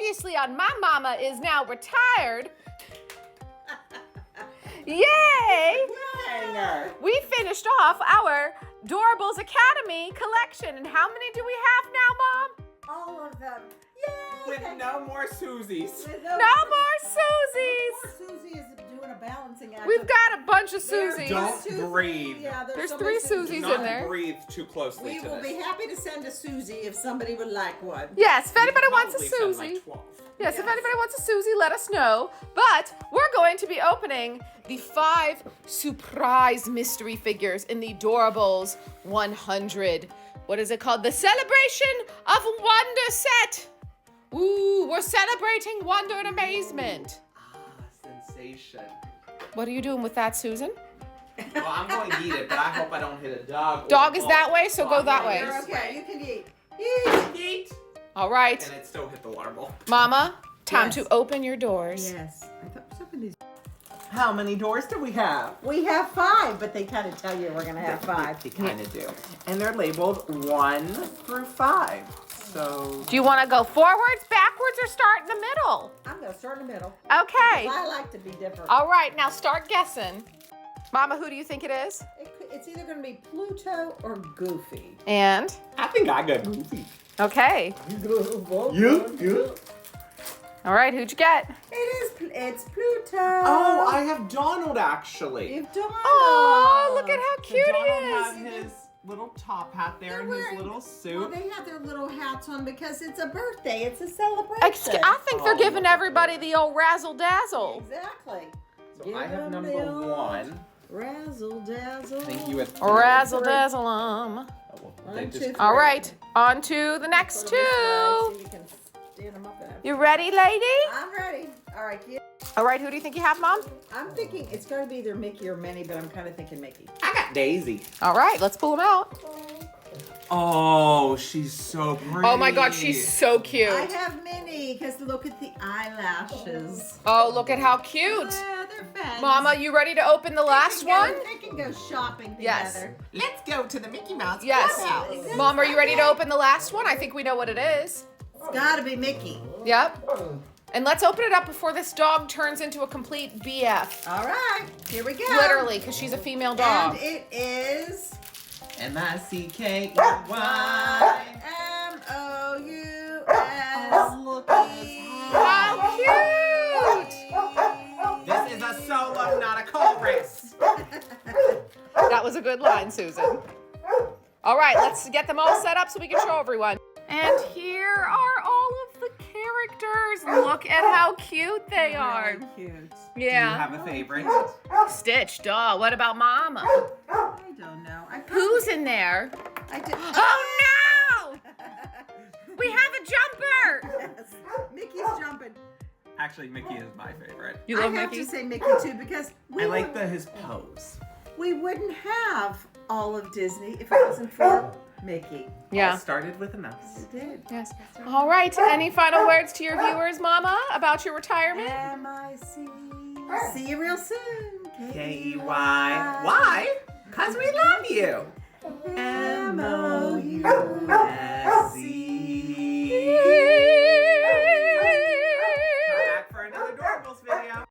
previously on My Mama is Now Retired. Yay! We finished off our Doorables Academy collection. And how many do we have now, Mom? All of them. Yay! With no more Susies. No more Susies. Susie is doing a balancing act. We've got a bunch of Susies. Don't breathe. Yeah, There's so 3 many Susies Do in not there. breathe too closely We to will this. be happy to send a Susie if somebody would like one. Yes, if anybody wants a Probably send, Susie. like, 12. Yes, if Yes. anybody wants a Susie, let us know. But we're going to be opening the 5 surprise mystery figures in the Doorables 100. What is it called? The Celebration of Wonder set. Ooh, we're celebrating wonder and amazement. Sensation. What are you doing with that, Susan? Well, I'm going to eat it, but I hope I don't hit a dog. or Dog a is that ball. way, so go I'm that going way. You're this okay, you can eat. Eat. All right. And it still hit the water bowl. Mama, time Yes. to open your doors. Yes. I thought some of these. How many doors do we have? We have 5, but they kind of tell you we're going to have 5. They kind of do. And they're labeled 1 through 5. So. Do you want to go forwards, backwards, or start in the middle? I'm going to start in the middle. Okay. I like to be different. All right, now start guessing. Mama, who do you think it is? It's either going to be Pluto or Goofy. And? I think I got Goofy. Okay. You? All right, who'd you get? It's Pluto. Oh, I have Donald actually. You've done. Oh, look at how So cute Donald he had is. his little top hat there and his little Well, suit. they have their little hats on because it's a birthday. It's a celebration. I think they're Oh, giving look at everybody the old razzle dazzle. Exactly. So I have Give number them the old 1. Razzle dazzle. Thank you. Razzle dazzle 'em. Oh, well, they One, just- two, three. All right, on to the next Put 'em this way so 2. you can stand 'em up in it. You ready, lady? I'm ready. All right, All right, who do you think you have, Mom? I'm thinking it's got to be either Mickey or Minnie, but I'm kind of thinking Mickey. I got Daisy. All right, let's pull them out. Oh, she's so pretty. Oh my God, she's so cute. I have Minnie because look at the eyelashes. Oh, look at how cute. Yeah, they're fun. Mama, you ready to open the last one? They can go shopping Yes. together. Let's go to the Mickey Mouse Yes. Clubhouse. Mom, are you ready to open the last one? I think we know what it is. It's got to be Mickey. Yep. And let's open it up before this dog turns into a complete BF. All right, here we go. Literally, because she's a female dog. And it is Mickey. M-O-U-S. Look at his How cute! This is a solo, not a chorus. That was a good line, Susan. All right, let's get them all set up so we can show everyone. And here are all of the characters. Look at how cute they are. Very cute. Do you Yeah. have a favorite? Stitch, duh. What about Mama? I don't know. Who's in there? I did. Oh no! We have a jumper! Yes. Mickey's jumping. Actually, Mickey is my favorite. You love I have Mickey? to say Mickey too because I like his pose. we wouldn't have all of Disney if it wasn't for Mickey. Yeah. All started with an us. It did. Yes. All right. Any final words to your viewers, Mama, about your retirement? M-I-C. See you real soon. K-E-Y. Why? Because we love you. M-O-U.